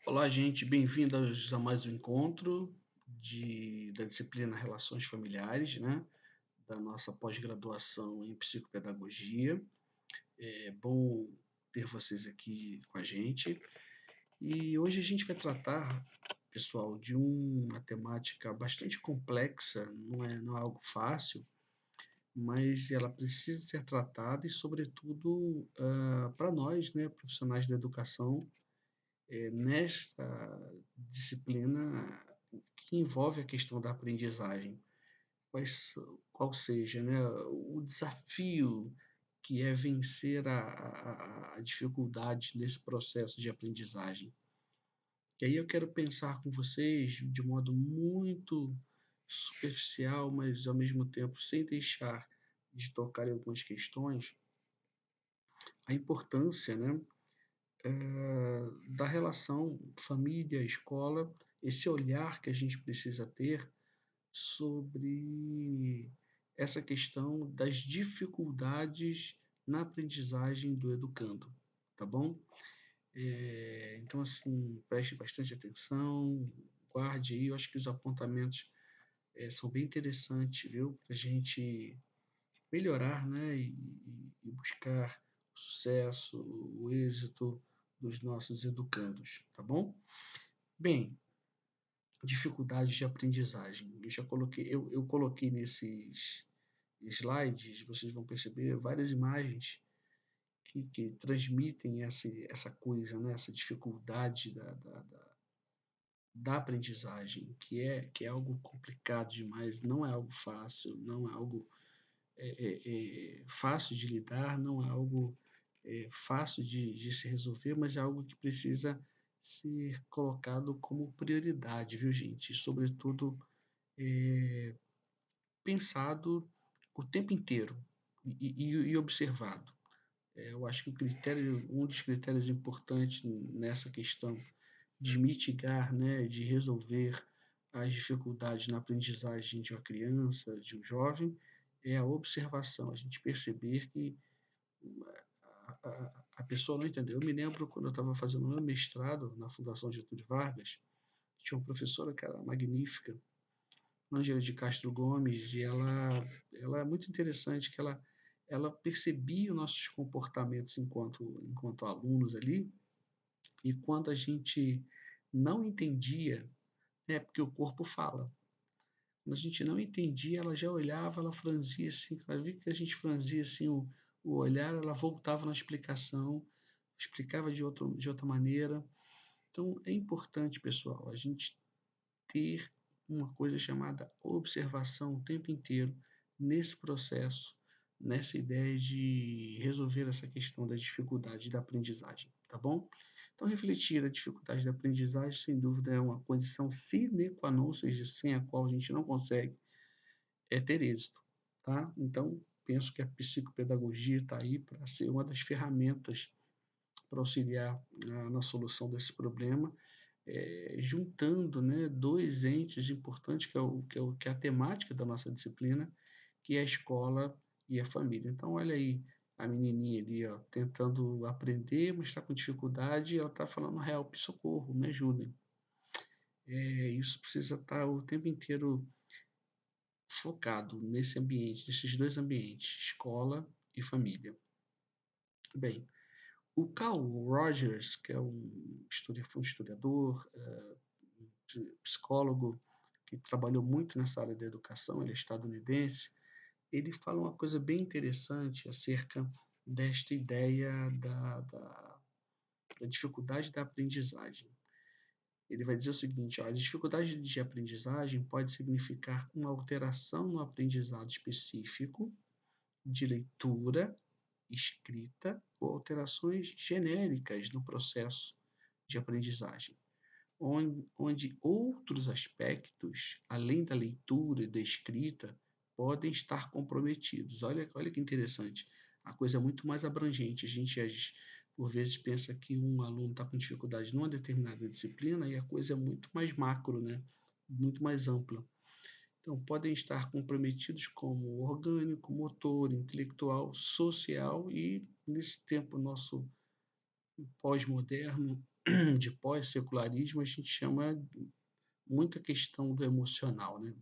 Olá, gente, bem-vindos a mais um encontro da disciplina Relações Familiares, né? Da nossa pós-graduação em Psicopedagogia. É bom ter vocês aqui com a gente. E hoje a gente vai tratar, pessoal, de uma temática bastante complexa, não é algo fácil, mas ela precisa ser tratada e, sobretudo, para nós, né, profissionais da educação, nesta disciplina que envolve a questão da aprendizagem, quais, qual seja, né, o desafio que é vencer a dificuldade nesse processo de aprendizagem. E aí eu quero pensar com vocês de modo muito superficial, mas ao mesmo tempo sem deixar de tocar em algumas questões, a importância, né, da relação família-escola, esse olhar que a gente precisa ter sobre essa questão das dificuldades na aprendizagem do educando, tá bom? Então, assim, preste bastante atenção, guarde aí, eu acho que os apontamentos são bem interessantes, viu? Para a gente melhorar, né? E buscar o sucesso, o êxito dos nossos educandos, tá bom? Bem, dificuldades de aprendizagem. Eu coloquei nesses slides, vocês vão perceber várias imagens que transmitem essa coisa, né? Essa dificuldade da aprendizagem, que é algo complicado demais, não é algo fácil, não é algo fácil de lidar, não é algo fácil de se resolver, mas é algo que precisa ser colocado como prioridade, viu, gente? Sobretudo, pensado o tempo inteiro e observado. Eu acho que um dos critérios importantes nessa questão de mitigar, né, de resolver as dificuldades na aprendizagem de uma criança, de um jovem, é a observação, a gente perceber que a pessoa não entendeu. Eu me lembro quando eu estava fazendo o meu mestrado na Fundação Getúlio Vargas, tinha uma professora que era magnífica, Ângela de Castro Gomes, e ela é muito interessante que ela percebia os nossos comportamentos enquanto alunos ali, e quando a gente não entendia, né, porque o corpo fala, quando a gente não entendia, ela já olhava, ela franzia assim, ela via que a gente franzia assim o olhar, ela voltava na explicação, explicava de outra maneira. Então é importante, pessoal, a gente ter uma coisa chamada observação o tempo inteiro nesse processo, nessa ideia de resolver essa questão da dificuldade da aprendizagem, tá bom? Então, refletir a dificuldade da aprendizagem, sem dúvida, é uma condição sine qua non, ou seja, sem a qual a gente não consegue ter êxito, tá? Então, penso que a psicopedagogia está aí para ser uma das ferramentas para auxiliar na solução desse problema, juntando, né, dois entes importantes, que é a temática da nossa disciplina, que é a escola e a família. Então, olha aí a menininha ali, ó, tentando aprender, mas está com dificuldade, e ela está falando: help, socorro, me ajudem. Isso precisa estar o tempo inteiro focado nesse ambiente, nesses dois ambientes, escola e família. Bem, o Carl Rogers, que é foi um historiador, psicólogo, que trabalhou muito nessa área da educação, ele é estadunidense, ele fala uma coisa bem interessante acerca desta ideia da dificuldade da aprendizagem. Ele vai dizer o seguinte: ó, a dificuldade de aprendizagem pode significar uma alteração no aprendizado específico, de leitura, escrita ou alterações genéricas no processo de aprendizagem, onde outros aspectos, além da leitura e da escrita, podem estar comprometidos. Olha que interessante. A coisa é muito mais abrangente. A gente, por vezes, pensa que um aluno está com dificuldade numa determinada disciplina e a coisa é muito mais macro, né? Muito mais ampla. Então, podem estar comprometidos como orgânico, motor, intelectual, social e, nesse tempo nosso pós-moderno, de pós-secularismo, a gente chama muita questão do emocional, né?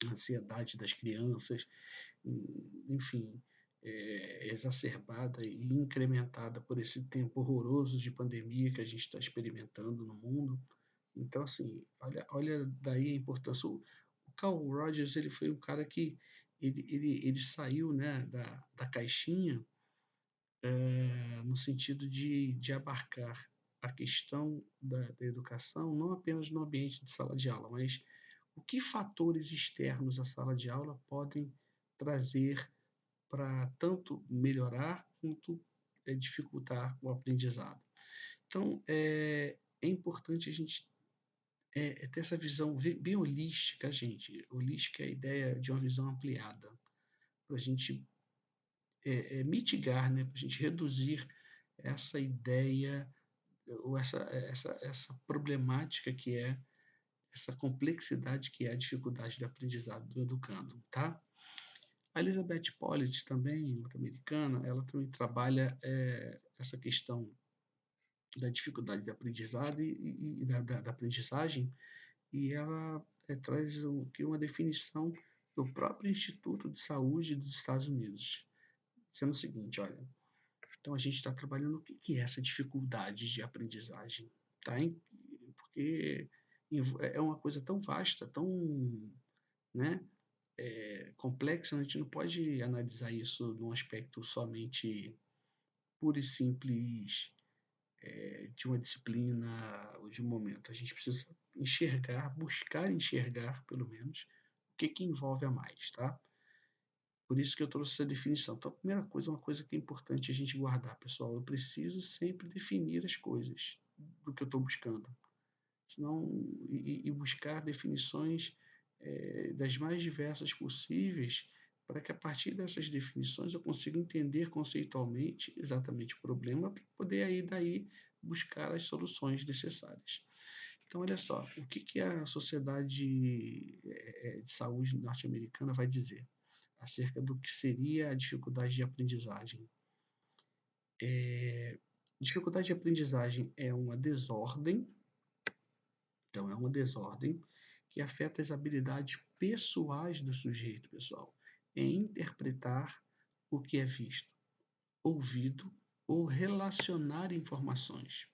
A ansiedade das crianças, enfim, exacerbada e incrementada por esse tempo horroroso de pandemia que a gente está experimentando no mundo. Então, assim, olha daí a importância. O Carl Rogers, ele foi um cara que ele saiu, né, da caixinha, no sentido de abarcar a questão da educação, não apenas no ambiente de sala de aula, mas o que fatores externos à sala de aula podem trazer para tanto melhorar quanto dificultar o aprendizado. Então, é importante a gente ter essa visão bem holística, gente. Holística é a ideia de uma visão ampliada, para a gente mitigar, né, para a gente reduzir essa ideia ou essa problemática que é, essa complexidade que é a dificuldade de aprendizado do educando, tá? A Elizabeth Pollitt também, norte-americana, ela também trabalha essa questão da dificuldade de aprendizado e da aprendizagem, e ela traz que uma definição do próprio Instituto de Saúde dos Estados Unidos, sendo o seguinte, olha, então a gente está trabalhando o que é essa dificuldade de aprendizagem, tá? Porque é uma coisa tão vasta, tão, né, complexa, a gente não pode analisar isso num aspecto somente puro e simples de uma disciplina ou de um momento. A gente precisa enxergar, buscar enxergar, pelo menos, o que envolve a mais, tá? Por isso que eu trouxe essa definição. Então, a primeira coisa, uma coisa que é importante a gente guardar, pessoal, eu preciso sempre definir as coisas do que eu estou buscando. Senão, e buscar definições das mais diversas possíveis, para que a partir dessas definições eu consiga entender conceitualmente exatamente o problema, para poder aí daí buscar as soluções necessárias. Então, olha só, o que a Sociedade de Saúde norte-americana vai dizer acerca do que seria a dificuldade de aprendizagem? Dificuldade de aprendizagem é uma desordem, então é uma desordem que afeta as habilidades pessoais do sujeito, pessoal, em interpretar o que é visto, ouvido ou relacionar informações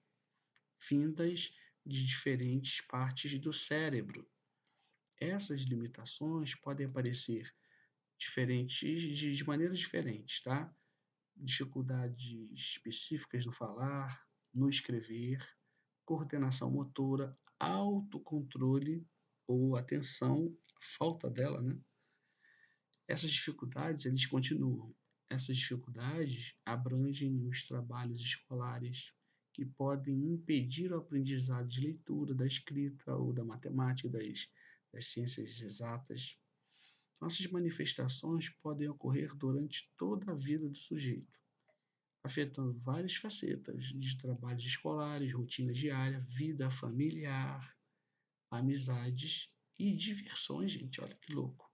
vindas de diferentes partes do cérebro. Essas limitações podem aparecer de maneiras diferentes, tá? Dificuldades específicas no falar, no escrever, coordenação motora, autocontrole ou atenção, falta dela, né? Essas dificuldades, eles continuam. Essas dificuldades abrangem os trabalhos escolares que podem impedir o aprendizado de leitura, da escrita ou da matemática, das ciências exatas. Essas manifestações podem ocorrer durante toda a vida do sujeito, afetando várias facetas de trabalhos escolares, rotina diária, vida familiar, amizades e diversões, gente. Olha que louco.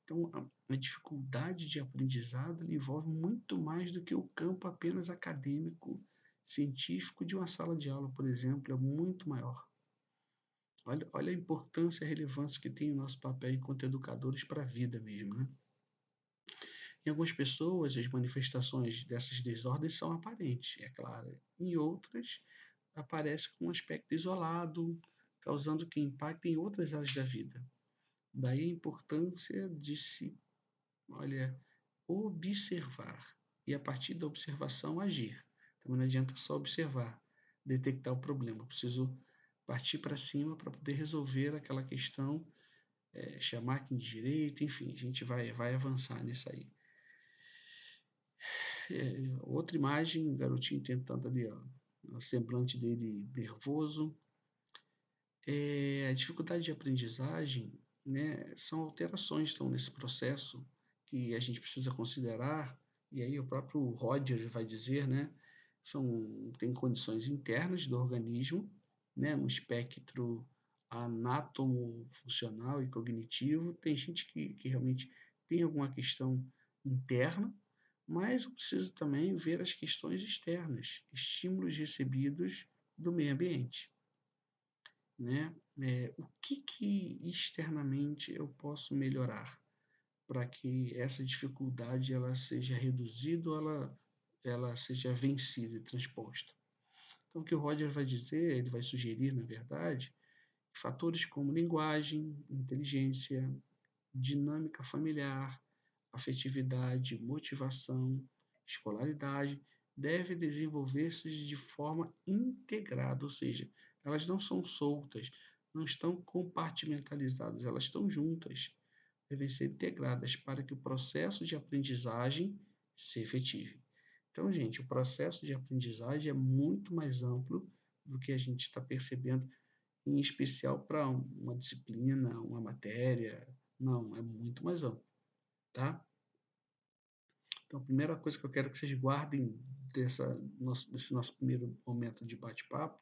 Então, a dificuldade de aprendizado envolve muito mais do que o campo apenas acadêmico, científico de uma sala de aula, por exemplo, é muito maior. Olha a importância e a relevância que tem o nosso papel enquanto educadores para a vida mesmo, né? Em algumas pessoas, as manifestações dessas desordens são aparentes, é claro. Em outras, aparecem com um aspecto isolado, causando que impacte em outras áreas da vida. Daí a importância de se, olha, observar e, a partir da observação, agir. Também não adianta só observar, detectar o problema. Eu preciso partir para cima para poder resolver aquela questão, chamar quem de direito, enfim, a gente vai avançar nisso aí. Outra imagem, o garotinho tentando ali, ó, o semblante dele nervoso. A dificuldade de aprendizagem, né, são alterações que estão nesse processo que a gente precisa considerar, e aí o próprio Roger vai dizer, né, tem condições internas do organismo, né, no espectro anatomo-funcional e cognitivo. Tem gente que realmente tem alguma questão interna, mas eu preciso também ver as questões externas, estímulos recebidos do meio ambiente, né? O que que externamente eu posso melhorar para que essa dificuldade ela seja reduzida ou ela seja vencida e transposta? Então, o que o Roger vai dizer, ele vai sugerir, na verdade, fatores como linguagem, inteligência, dinâmica familiar, afetividade, motivação, escolaridade, devem desenvolver-se de forma integrada, ou seja, elas não são soltas, não estão compartimentalizadas, elas estão juntas, devem ser integradas para que o processo de aprendizagem se efetive. Então, gente, o processo de aprendizagem é muito mais amplo do que a gente está percebendo, em especial para uma disciplina, uma matéria. Não, é muito mais amplo, tá? Então, a primeira coisa que eu quero que vocês guardem desse nosso primeiro momento de bate-papo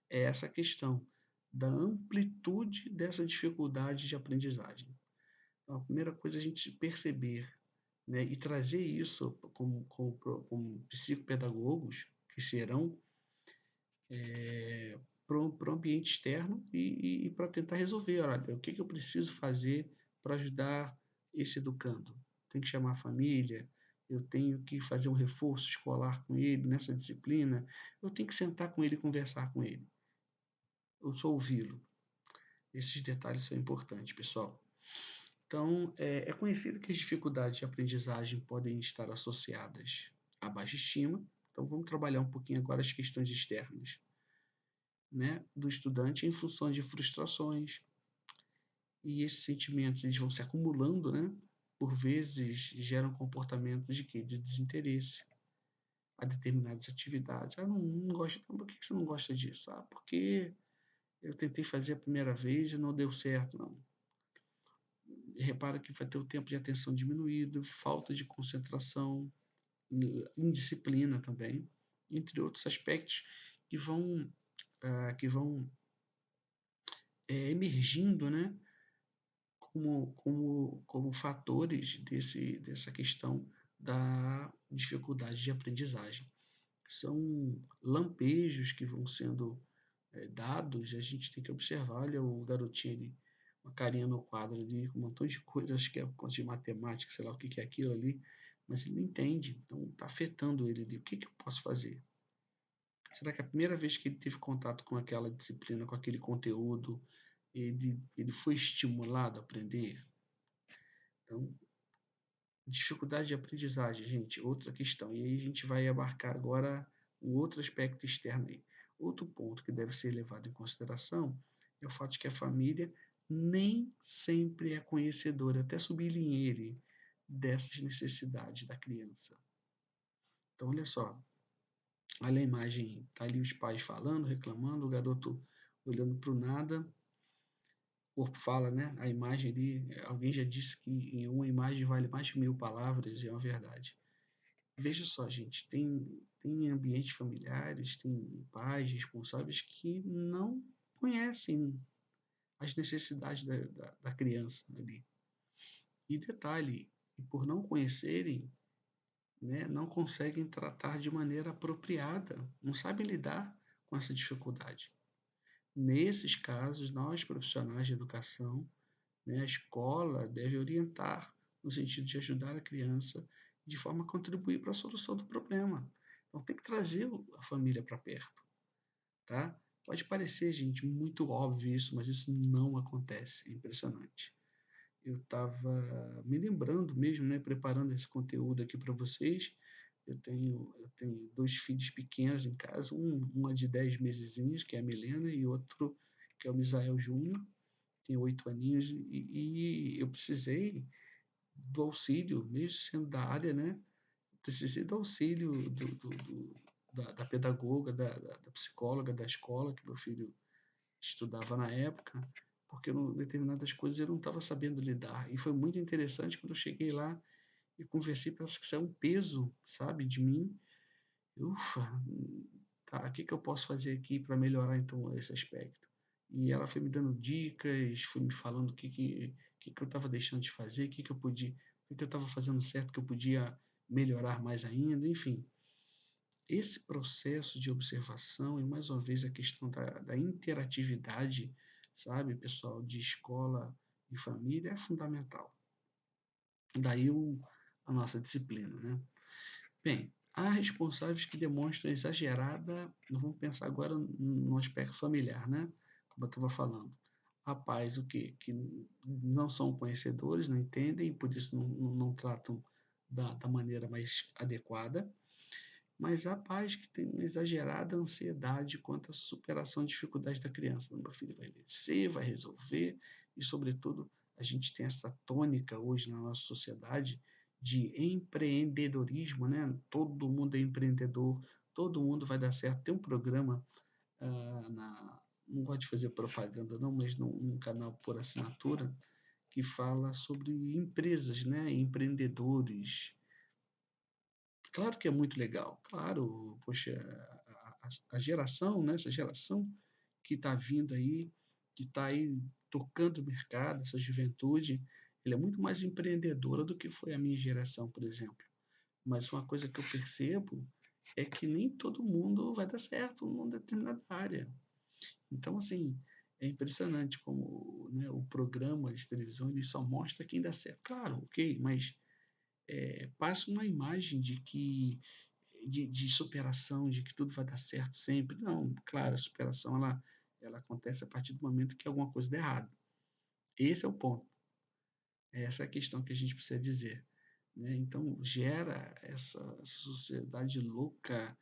é essa questão da amplitude dessa dificuldade de aprendizagem. Então, a primeira coisa é a gente perceber, né, e trazer isso como psicopedagogos, que serão, para o ambiente externo e para tentar resolver. Olha, o que, que eu preciso fazer para ajudar esse educando? Tenho que chamar a família, eu tenho que fazer um reforço escolar com ele nessa disciplina, eu tenho que sentar com ele e conversar com ele, eu só ouvi-lo. Esses detalhes são importantes, pessoal. Então, é conhecido que as dificuldades de aprendizagem podem estar associadas à baixa estima. Então, vamos trabalhar um pouquinho agora as questões externas, né, do estudante em função de frustrações. E esses sentimentos eles vão se acumulando, né? Por vezes geram comportamentos de quê? De desinteresse a determinadas atividades. Ah, não gosto. Por que você não gosta disso? Ah, porque eu tentei fazer a primeira vez e não deu certo, não. Repara que vai ter o tempo de atenção diminuído, falta de concentração, indisciplina também, entre outros aspectos que vão emergindo, né, como fatores dessa questão da dificuldade de aprendizagem. São lampejos que vão sendo dados, e a gente tem que observar, olha o garotinho ali, uma carinha no quadro ali, com um montão de coisas, acho que é coisa de matemática, sei lá o que que é aquilo ali, mas ele não entende, então está afetando ele ali. O que que eu posso fazer? Será que a primeira vez que ele teve contato com aquela disciplina, com aquele conteúdo, ele foi estimulado a aprender? Então, dificuldade de aprendizagem, gente, outra questão. E aí a gente vai abarcar agora um outro aspecto externo aí. Outro ponto que deve ser levado em consideração é o fato de que a família nem sempre é conhecedora, até sublinhei ele, dessas necessidades da criança. Então, olha só, olha a imagem, tá ali os pais falando, reclamando, o garoto olhando para o nada, o corpo fala, né? A imagem ali, alguém já disse que em uma imagem vale mais de 1000 palavras, e é uma verdade. Veja só, gente, tem ambientes familiares, tem pais responsáveis que não conhecem as necessidades da criança ali. E detalhe, e por não conhecerem, né, não conseguem tratar de maneira apropriada, não sabem lidar com essa dificuldade. Nesses casos, nós profissionais de educação, né, a escola deve orientar no sentido de ajudar a criança de forma a contribuir para a solução do problema. Então tem que trazer a família para perto, tá? Pode parecer, gente, muito óbvio isso, mas isso não acontece. É impressionante. Eu estava me lembrando mesmo, né, preparando esse conteúdo aqui para vocês. Eu tenho dois filhos pequenos em casa, uma de 10 mesezinhos, que é a Milena, e outro que é o Misael Júnior, tem 8 aninhos, e eu precisei do auxílio, mesmo sendo da área, né? Precisei do auxílio da pedagoga, da psicóloga da escola que meu filho estudava na época, porque determinadas coisas eu não estava sabendo lidar. E foi muito interessante quando eu cheguei lá e conversei, parece que saiu um peso, sabe, de mim. Ufa, tá, o que que eu posso fazer aqui para melhorar então esse aspecto? E ela foi me dando dicas, foi me falando o que eu estava deixando de fazer, o que que eu podia, o que eu estava fazendo certo, que eu podia melhorar mais ainda, enfim. esse processo de observação e, mais uma vez, a questão da interatividade, sabe, pessoal, de escola e família é fundamental. Daí a nossa disciplina, né? Bem, há responsáveis que demonstram exagerada, vamos pensar agora no aspecto familiar, né? Como eu estava falando. Há pais o quê? Que não são conhecedores, não entendem, e por isso não tratam da maneira mais adequada. Mas há pais que têm uma exagerada ansiedade quanto à superação de dificuldades da criança. Meu filho vai vencer, vai resolver, e, sobretudo, a gente tem essa tônica hoje na nossa sociedade de empreendedorismo, né? Todo mundo é empreendedor, todo mundo vai dar certo. Tem um programa, não gosto de fazer propaganda não, mas num canal por assinatura, que fala sobre empresas, né? Empreendedores, claro que é muito legal, claro, poxa, a geração, né, essa geração que está vindo aí, que está aí tocando o mercado, essa juventude, ele é muito mais empreendedora do que foi a minha geração, por exemplo. Mas uma coisa que eu percebo é que nem todo mundo vai dar certo numa determinada área. Então, assim, é impressionante como, né, o programa de televisão ele só mostra quem dá certo. Claro, ok, mas passa uma imagem de que de superação, de que tudo vai dar certo sempre. Não, claro, a superação ela acontece a partir do momento que alguma coisa dá errado. Esse é o ponto. Essa é a questão que a gente precisa dizer. Né? Então, gera essa sociedade louca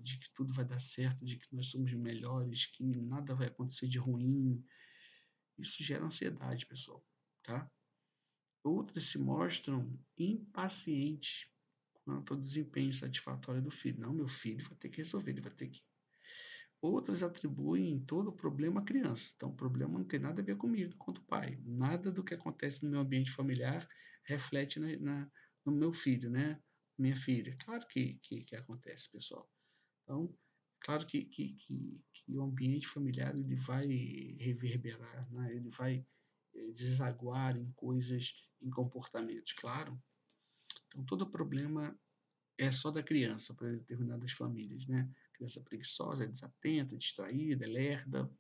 de que tudo vai dar certo, de que nós somos melhores, que nada vai acontecer de ruim. Isso gera ansiedade, pessoal. Tá? Outros se mostram impacientes quanto ao desempenho satisfatório do filho. Não, meu filho vai ter que resolver, ele vai ter que. Outros atribuem todo o problema à criança. Então, o problema não tem nada a ver comigo, enquanto pai. Nada do que acontece no meu ambiente familiar reflete no meu filho, né? Minha filha. Claro que acontece, pessoal. Então, claro que o ambiente familiar ele vai reverberar, né? Ele vai desaguar em coisas, em comportamentos, claro. Então, todo problema é só da criança para determinadas famílias, né? Criança preguiçosa, é desatenta, distraída, é lerda.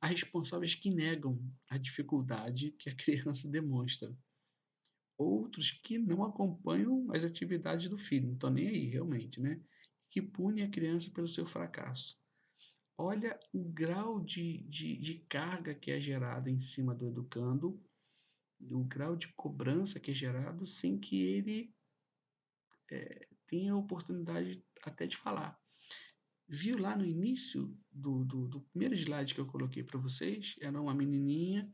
Há responsáveis que negam a dificuldade que a criança demonstra. Outros que não acompanham as atividades do filho, não estão nem aí, realmente, né? Que punem a criança pelo seu fracasso. Olha o grau de carga que é gerada em cima do educando, o grau de cobrança que é gerado sem que ele tenha a oportunidade até de falar. Viu lá no início do primeiro slide que eu coloquei para vocês? Era uma menininha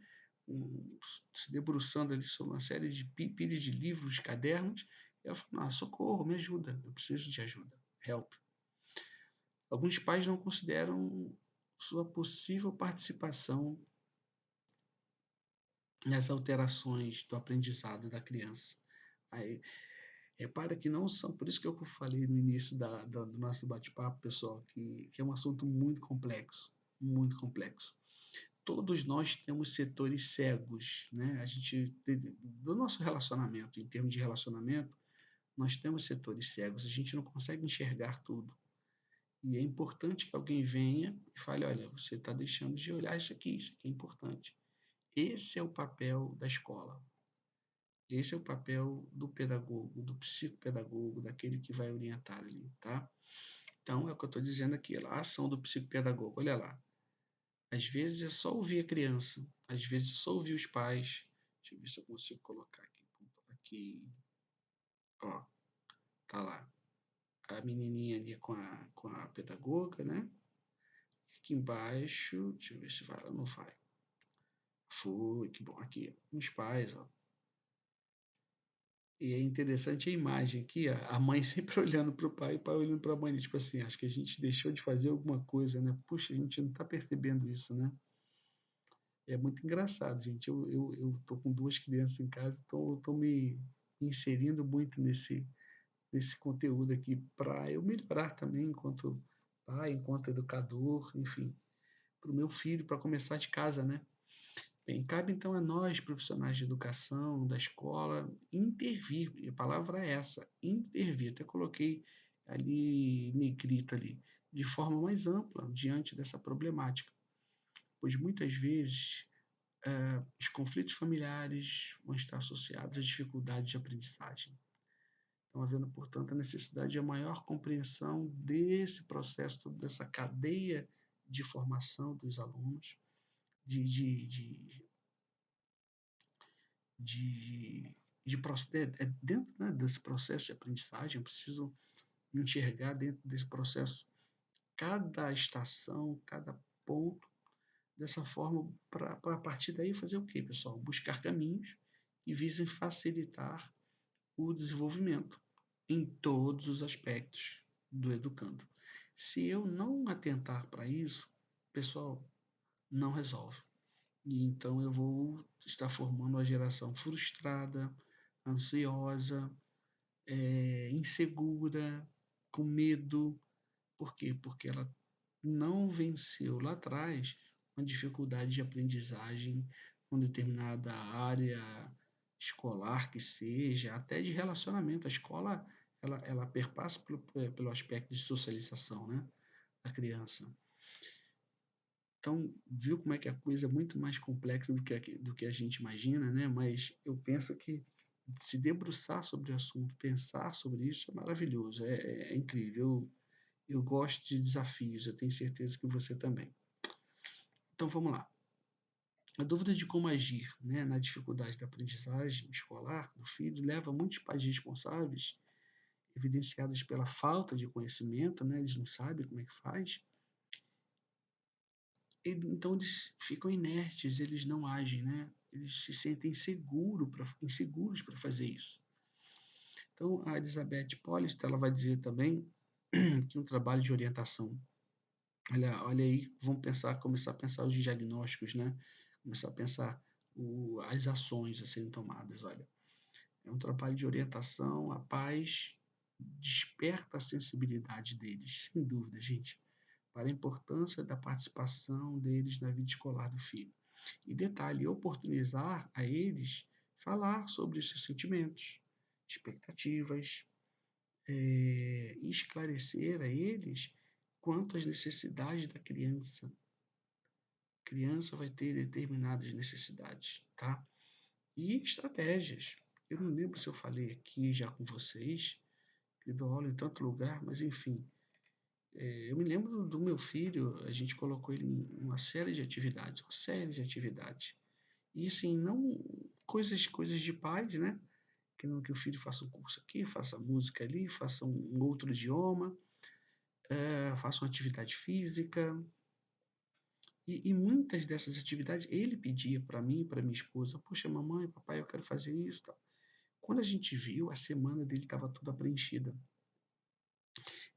se debruçando ali sobre uma série de pilhas de livros, cadernos. E ela falou: ah, socorro, me ajuda, eu preciso de ajuda, help. Alguns pais não consideram sua possível participação nas alterações do aprendizado da criança. Aí, repara que não são, por isso que eu falei no início do nosso bate-papo, pessoal, que é um assunto muito complexo, muito complexo. Todos nós temos setores cegos, né? A gente, do nosso relacionamento, em termos de relacionamento, nós temos setores cegos, a gente não consegue enxergar tudo. E é importante que alguém venha e fale, olha, você está deixando de olhar isso aqui é importante. Esse é o papel da escola. Esse é o papel do pedagogo, do psicopedagogo, daquele que vai orientar ali, tá? Então, é o que eu estou dizendo aqui, a ação do psicopedagogo, olha lá. Às vezes é só ouvir a criança, às vezes é só ouvir os pais. Deixa eu ver se eu consigo colocar aqui, ó, tá lá. A menininha ali com a pedagoga, né? Aqui embaixo, deixa eu ver se vai ou não vai. Foi, que bom. Aqui, os pais, ó. E é interessante a imagem aqui, ó, a mãe sempre olhando para o pai e o pai olhando para a mãe. Tipo assim, acho que a gente deixou de fazer alguma coisa, né? Puxa, a gente não está percebendo isso, né? É muito engraçado, gente. Eu tô com duas crianças em casa, então eu tô me inserindo muito nesse conteúdo aqui para eu melhorar também enquanto pai, enquanto educador, enfim, para o meu filho, para começar de casa, né? Bem, cabe então a nós, profissionais de educação, da escola, intervir, e a palavra é essa, intervir. Até coloquei ali, negrito ali, de forma mais ampla diante dessa problemática, pois muitas vezes os conflitos familiares vão estar associados às dificuldades de aprendizagem. Então, havendo, portanto, a necessidade de a maior compreensão desse processo, dessa cadeia de formação dos alunos, de, de, de, de, dentro, né, desse processo de aprendizagem, eu preciso enxergar dentro desse processo cada estação, cada ponto, dessa forma, para a partir daí fazer o quê, pessoal? Buscar caminhos que visem facilitar o desenvolvimento em todos os aspectos do educando. Se eu não atentar para isso, pessoal, não resolve. E então eu vou estar formando uma geração frustrada, ansiosa, insegura, com medo. Por quê? Porque ela não venceu lá atrás uma dificuldade de aprendizagem com determinada área escolar que seja, até de relacionamento. A escola, ela perpassa pelo aspecto de socialização, né, da criança. Então, viu como é que a coisa é muito mais complexa do que a gente imagina, né? Mas eu penso que se debruçar sobre o assunto, pensar sobre isso é maravilhoso, é incrível. Eu gosto de desafios, eu tenho certeza que você também. Então vamos lá. A dúvida de como agir, né, na dificuldade da aprendizagem escolar do filho leva muitos pais responsáveis, evidenciados pela falta de conhecimento, né, eles não sabem como é que faz, então eles ficam inertes, eles não agem, né? Eles se sentem inseguros para fazer isso. Então, a Elizabeth Pollitz, ela vai dizer também que um trabalho de orientação, olha aí, vamos pensar, começar a pensar os diagnósticos, né? Começar a pensar as ações a serem tomadas, olha. É um trabalho de orientação, a paz desperta a sensibilidade deles, sem dúvida, gente, para a importância da participação deles na vida escolar do filho. E detalhe, oportunizar a eles falar sobre os seus sentimentos, expectativas, e esclarecer a eles quanto às necessidades da criança. A criança vai ter determinadas necessidades, tá? E estratégias. Eu não lembro se eu falei aqui já com vocês, que dou aula em tanto lugar, mas enfim, eu me lembro do meu filho, a gente colocou ele em uma série de atividades, uma série de atividades. E assim, não coisas de pais, né? Querendo que o filho faça um curso aqui, faça música ali, faça um outro idioma, faça uma atividade física. E muitas dessas atividades ele pedia para mim e para minha esposa: Poxa, mamãe, papai, eu quero fazer isso. Tal. Quando a gente viu, a semana dele estava toda preenchida.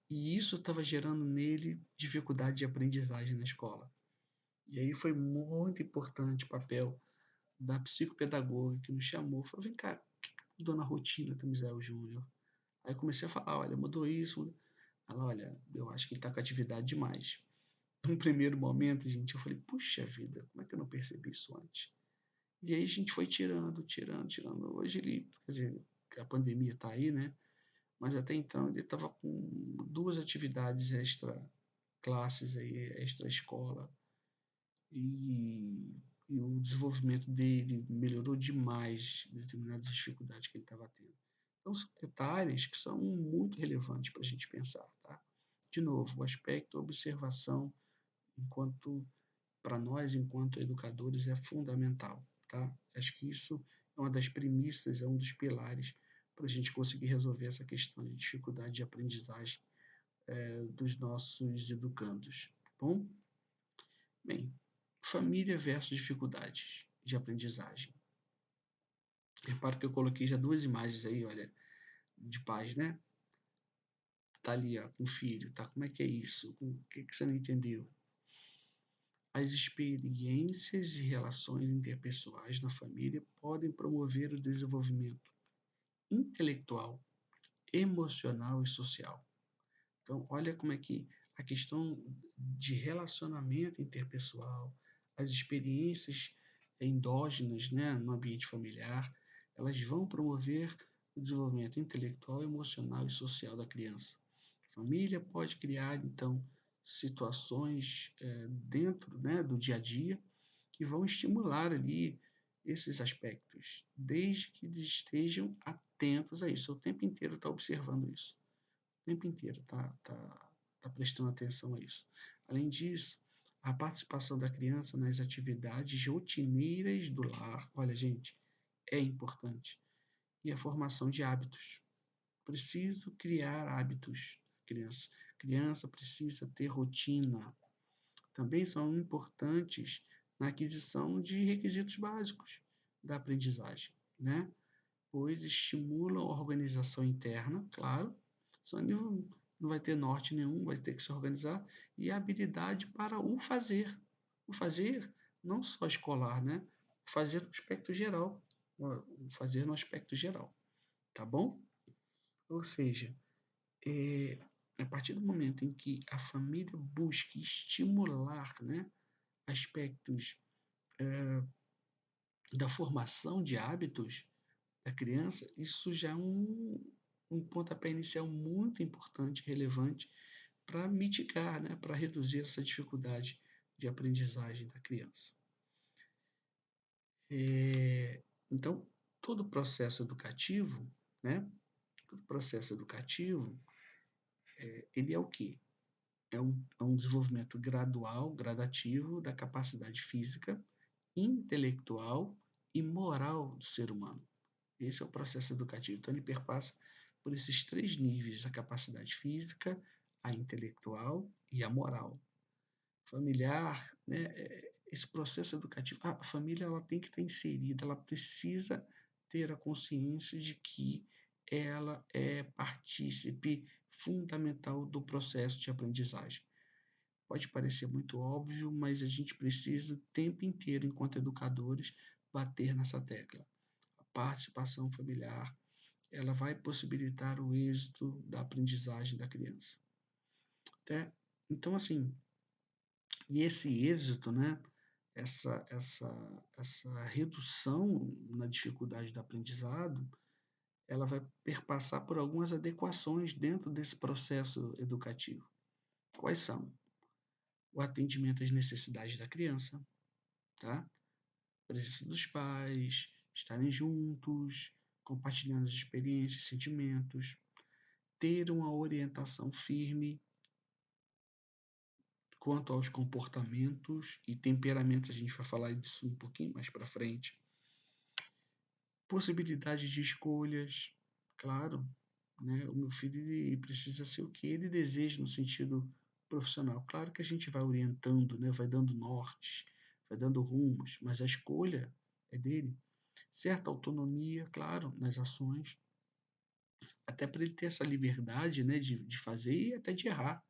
E isso estava gerando nele dificuldade de aprendizagem na escola. E aí foi muito importante o papel da psicopedagoga que nos chamou. Falou: Vem cá, o que mudou na rotina do Misael Júnior? Aí comecei a falar: Olha, mudou isso. Ela: Olha, eu acho que ele está com atividade demais. Num primeiro momento, gente, eu falei: Puxa vida, como é que eu não percebi isso antes? E aí a gente foi tirando. Hoje ele, quer dizer, a pandemia está aí, né? Mas até então ele estava com 2 atividades extra classes aí, extra escola, e, e o desenvolvimento dele melhorou demais em determinadas dificuldades que ele estava tendo. Então são detalhes que são muito relevantes para a gente pensar, tá? De novo, o aspecto observação, enquanto para nós, enquanto educadores, é fundamental, tá? Acho que isso é uma das premissas, é um dos pilares para a gente conseguir resolver essa questão de dificuldade de aprendizagem dos nossos educandos, tá bom? Bem, família versus dificuldades de aprendizagem. Repara que eu coloquei já 2 imagens aí, olha, de pais, né? Tá ali, ó, com o filho, tá? Como é que é isso? O que você não entendeu? As experiências e relações interpessoais na família podem promover o desenvolvimento intelectual, emocional e social. Então, olha como é que a questão de relacionamento interpessoal, as experiências endógenas, né, no ambiente familiar, elas vão promover o desenvolvimento intelectual, emocional e social da criança. A família pode criar, então, situações dentro, né, do dia a dia que vão estimular ali esses aspectos, desde que eles estejam atentos a isso. O tempo inteiro está observando isso. O tempo inteiro tá prestando atenção a isso. Além disso, a participação da criança nas atividades rotineiras do lar, olha, gente, é importante. E a formação de hábitos. Preciso criar hábitos, criança. Criança precisa ter rotina. Também são importantes na aquisição de requisitos básicos da aprendizagem, né? Pois estimulam a organização interna, claro, só não vai ter norte nenhum, vai ter que se organizar, e a habilidade para o fazer. O fazer não só escolar, né? O fazer no aspecto geral. O fazer no aspecto geral, tá bom? Ou seja, é, a partir do momento em que a família busca estimular, né, aspectos da formação de hábitos da criança, isso já é um pontapé inicial muito importante, relevante, para mitigar, né, para reduzir essa dificuldade de aprendizagem da criança. Então, todo o processo educativo, né, todo processo educativo, ele é o quê? É um desenvolvimento gradual, gradativo da capacidade física, intelectual e moral do ser humano. Esse é o processo educativo. Então, ele perpassa por esses três níveis: a capacidade física, a intelectual e a moral. Familiar, né? Esse processo educativo, a família ela tem que estar inserida, ela precisa ter a consciência de que ela é partícipe fundamental do processo de aprendizagem. Pode parecer muito óbvio, mas a gente precisa o tempo inteiro, enquanto educadores, bater nessa tecla. A participação familiar, ela vai possibilitar o êxito da aprendizagem da criança. Tá? Então, assim, e esse êxito, né, essa redução na dificuldade do aprendizado, ela vai perpassar por algumas adequações dentro desse processo educativo. Quais são? O atendimento às necessidades da criança, tá? A presença dos pais, estarem juntos, compartilhando as experiências, sentimentos, ter uma orientação firme quanto aos comportamentos e temperamentos, a gente vai falar disso um pouquinho mais para frente. Possibilidade de escolhas, claro, né? O meu filho ele precisa ser o que ele deseja no sentido profissional. Claro que a gente vai orientando, né? Vai dando nortes, vai dando rumos, mas a escolha é dele. Certa autonomia, claro, nas ações, até para ele ter essa liberdade, né? De fazer e até de errar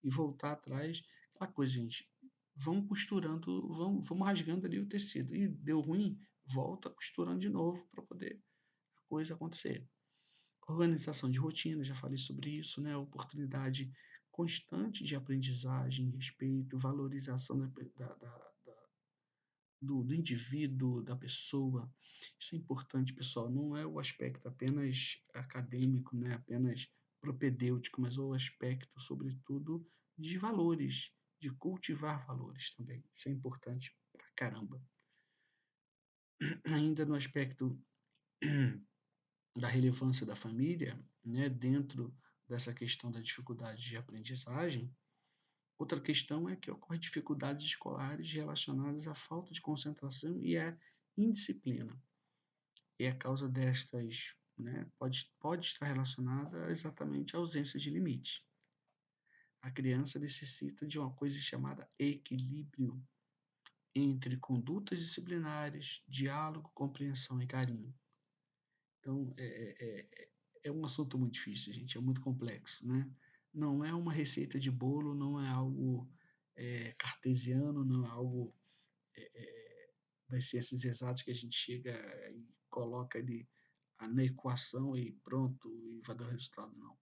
e voltar atrás. Aquela coisa, gente, vamos costurando, vamos rasgando ali o tecido. E deu ruim, volta costurando de novo para poder a coisa acontecer. Organização de rotina, já falei sobre isso, né? Oportunidade constante de aprendizagem, respeito, valorização do indivíduo, da pessoa. Isso é importante, pessoal. Não é o aspecto apenas acadêmico, né? Apenas propedêutico, mas o aspecto, sobretudo, de valores, de cultivar valores também. Isso é importante pra caramba. Ainda no aspecto da relevância da família, né, dentro dessa questão da dificuldade de aprendizagem, outra questão é que ocorrem dificuldades escolares relacionadas à falta de concentração e à indisciplina. E a causa destas, né, pode estar relacionada exatamente à ausência de limite. A criança necessita de uma coisa chamada equilíbrio entre condutas disciplinares, diálogo, compreensão e carinho. Então, é um assunto muito difícil, gente, é muito complexo, né? Não é uma receita de bolo, não é algo cartesiano, não é algo das ciências exatas que a gente chega e coloca ali na equação e pronto, e vai dar o resultado, não.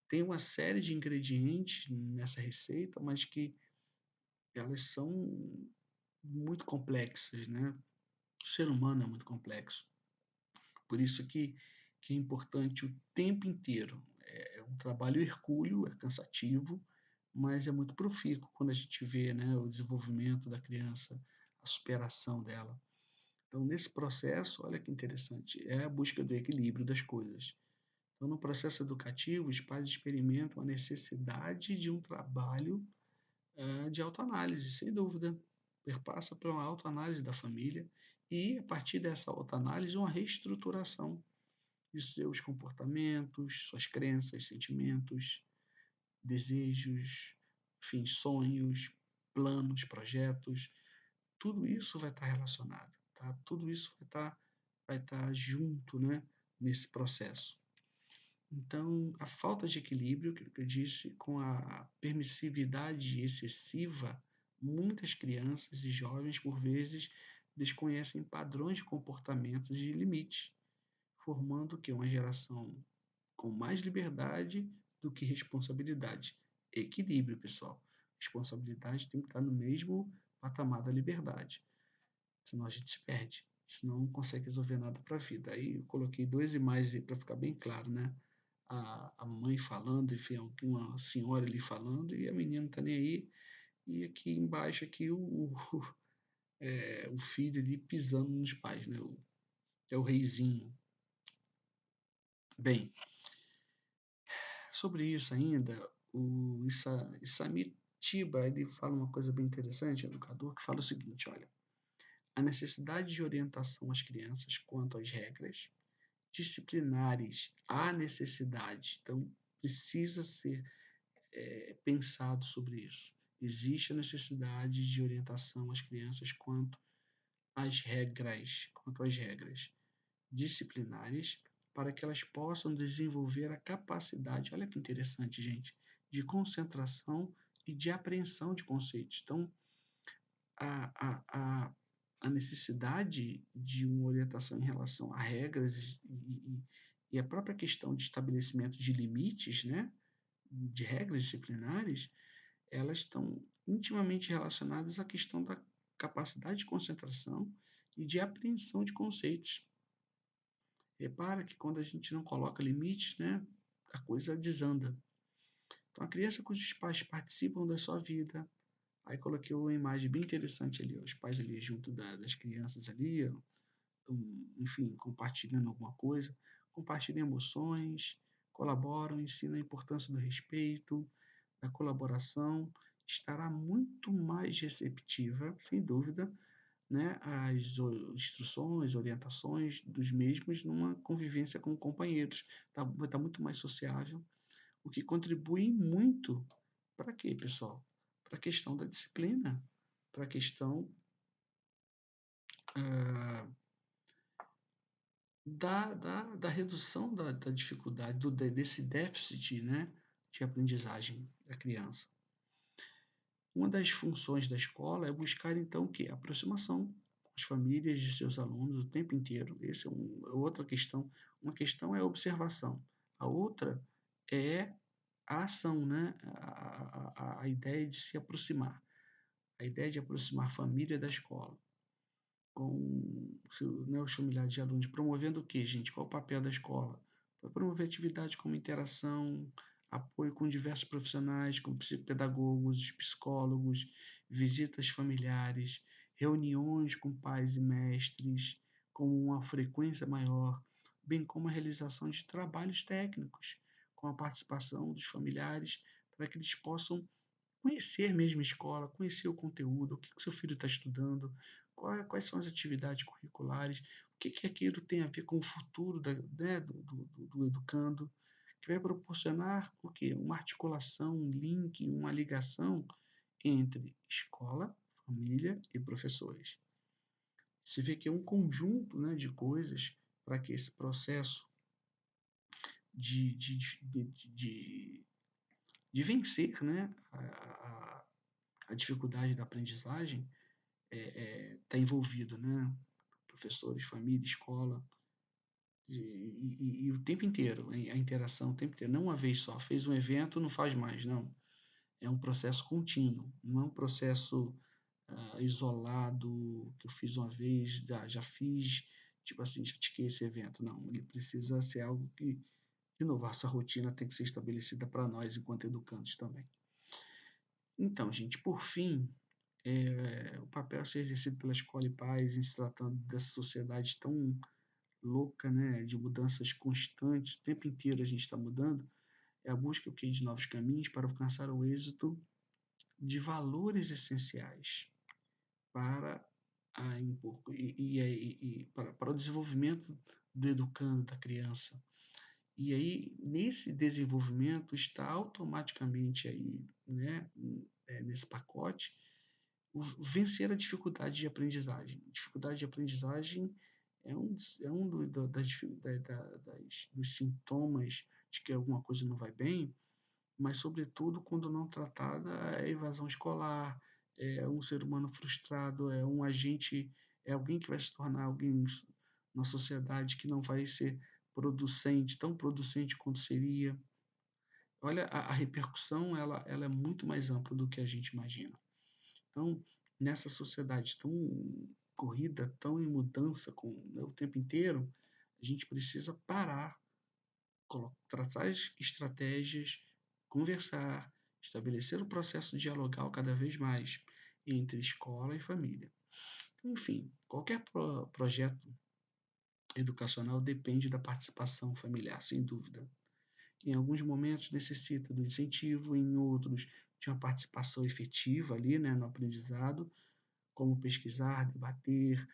Tem uma série de ingredientes nessa receita, mas que elas são muito complexas, né? O ser humano é muito complexo, por isso que é importante o tempo inteiro. É um trabalho hercúleo, é cansativo, mas é muito profícuo quando a gente vê, né, o desenvolvimento da criança, a superação dela. Então, nesse processo, olha que interessante, é a busca do equilíbrio das coisas. Então, no processo educativo, os pais experimentam a necessidade de um trabalho de autoanálise, sem dúvida. Perpassa por uma autoanálise da família e, a partir dessa autoanálise, uma reestruturação de seus comportamentos, suas crenças, sentimentos, desejos, enfim, sonhos, planos, projetos. Tudo isso vai estar relacionado, tá? Tudo isso vai estar junto, né, nesse processo. Então, a falta de equilíbrio, aquilo que eu disse, com a permissividade excessiva, muitas crianças e jovens, por vezes, desconhecem padrões de comportamentos e limites, formando que uma geração com mais liberdade do que responsabilidade. Equilíbrio, pessoal. Responsabilidade tem que estar no mesmo patamar da liberdade, senão a gente se perde, senão não consegue resolver nada para a vida. Aí eu coloquei duas imagens para ficar bem claro, né? A mãe falando, enfim, uma senhora ali falando, e a menina não está nem aí, e aqui embaixo aqui o filho ali pisando nos pais, né? É o reizinho. Bem, sobre isso ainda, o Isamit Tiba, ele fala uma coisa bem interessante, educador, que fala o seguinte, olha, a necessidade de orientação às crianças quanto às regras disciplinares, há necessidade, então precisa ser pensado sobre isso. Existe a necessidade de orientação às crianças quanto às regras disciplinares, para que elas possam desenvolver a capacidade, olha que interessante, gente, de concentração e de apreensão de conceitos. Então, a, a, a, a necessidade de uma orientação em relação a regras e a própria questão de estabelecimento de limites, né, de regras disciplinares, elas estão intimamente relacionadas à questão da capacidade de concentração e de apreensão de conceitos. Repara que quando a gente não coloca limites, né, a coisa desanda. Então, a criança cujos pais participam da sua vida, aí coloquei uma imagem bem interessante ali, ó, os pais ali junto das crianças ali, ó, enfim, compartilhando alguma coisa, compartilham emoções, colaboram, ensinam a importância do respeito, da colaboração, estará muito mais receptiva, sem dúvida, né, às instruções, orientações dos mesmos numa convivência com companheiros. Tá, vai estar muito mais sociável, o que contribui muito para quê, pessoal? Para a questão da disciplina, para a questão ah, da redução da dificuldade, desse déficit, né, de aprendizagem da criança. Uma das funções da escola é buscar, então, o quê? A aproximação com as famílias de seus alunos o tempo inteiro. Essa é outra questão. Uma questão é a observação, a outra é a ação, né? A ideia de se aproximar, a ideia de aproximar a família da escola com né, os familiares de alunos, promovendo o quê, gente? Qual o papel da escola? Vai promover atividades como interação, apoio com diversos profissionais, como psicopedagogos, psicólogos, visitas familiares, reuniões com pais e mestres, com uma frequência maior, bem como a realização de trabalhos técnicos, com a participação dos familiares, para que eles possam conhecer mesmo a escola, conhecer o conteúdo, o que o seu filho está estudando, quais são as atividades curriculares, o que aquilo tem a ver com o futuro né, do educando, que vai proporcionar o quê? Uma articulação, um link, uma ligação entre escola, família e professores. Se vê que é um conjunto, né, de coisas para que esse processo de, de, de, de, de vencer, né, a dificuldade da aprendizagem está envolvido, né? Professores, família, escola, e o tempo inteiro, a interação o tempo inteiro, não uma vez só, fez um evento, não faz mais, não. É um processo contínuo, não é um processo isolado, que eu fiz uma vez, já fiz, tipo assim, já tiquei esse evento. Não, ele precisa ser algo que, de novo, essa rotina tem que ser estabelecida para nós enquanto educandos também. Então, gente, por fim, o papel a ser exercido pela escola e pais em se tratando dessa sociedade tão louca, né, de mudanças constantes, o tempo inteiro a gente está mudando, é a busca de novos caminhos para alcançar o êxito de valores essenciais para impor para o desenvolvimento do educando, da criança. E aí, nesse desenvolvimento, está automaticamente aí, né, nesse pacote, vencer a dificuldade de aprendizagem. Dificuldade de aprendizagem é um dos sintomas de que alguma coisa não vai bem, mas, sobretudo, quando não tratada, é evasão escolar, é um ser humano frustrado, é um agente, é alguém que vai se tornar alguém na sociedade que não vai ser producente, tão producente quanto seria. Olha, a repercussão ela é muito mais ampla do que a gente imagina. Então, nessa sociedade tão corrida, tão em mudança né, o tempo inteiro, a gente precisa parar, traçar as estratégias, conversar, estabelecer o processo dialogal cada vez mais entre escola e família. Enfim, qualquer projeto educacional depende da participação familiar, sem dúvida. Em alguns momentos necessita do incentivo, em outros de uma participação efetiva ali, né, no aprendizado, como pesquisar, debater,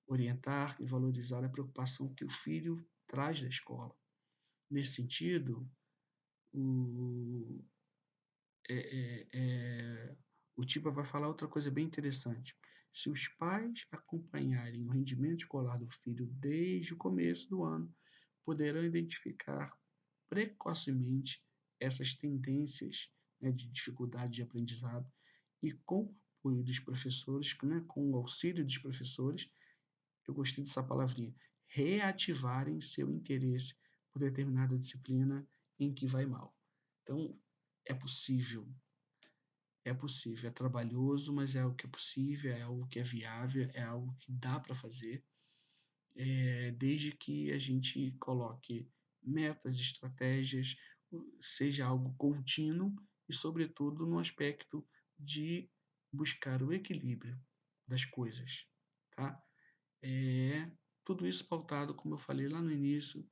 orientar e valorizar a preocupação que o filho traz da escola. Nesse sentido, o, o TIPA vai falar outra coisa bem interessante. Se os pais acompanharem o rendimento escolar do filho desde o começo do ano, poderão identificar precocemente essas tendências, né, de dificuldade de aprendizado e com o apoio dos professores, né, com o auxílio dos professores, eu gostei dessa palavrinha, reativarem seu interesse por determinada disciplina em que vai mal. Então, é possível, é possível, é trabalhoso, mas é algo que é possível, é algo que é viável, é algo que dá para fazer, desde que a gente coloque metas, estratégias, seja algo contínuo e, sobretudo, no aspecto de buscar o equilíbrio das coisas, tá? É, tudo isso pautado, como eu falei lá no início,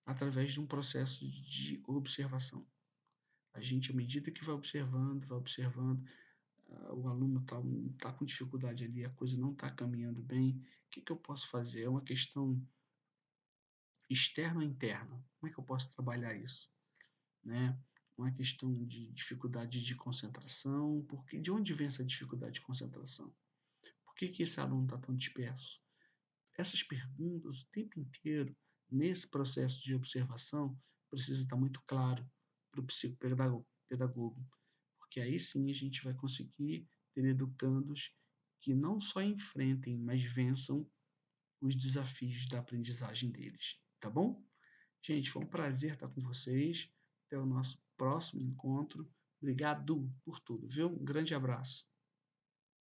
através de um processo de observação. A gente, à medida que vai observando, o aluno tá com dificuldade ali, a coisa não está caminhando bem, o que, que eu posso fazer? É uma questão externa ou interna? Como é que eu posso trabalhar isso? Né? Uma questão de dificuldade de concentração, porque de onde vem essa dificuldade de concentração? Por que, que esse aluno está tão disperso? Essas perguntas o tempo inteiro, nesse processo de observação, precisa estar muito claro para o psicopedagogo, porque aí sim a gente vai conseguir ter educandos que não só enfrentem, mas vençam os desafios da aprendizagem deles, tá bom? Gente, foi um prazer estar com vocês. Até o nosso próximo encontro. Obrigado por tudo, viu? Um grande abraço.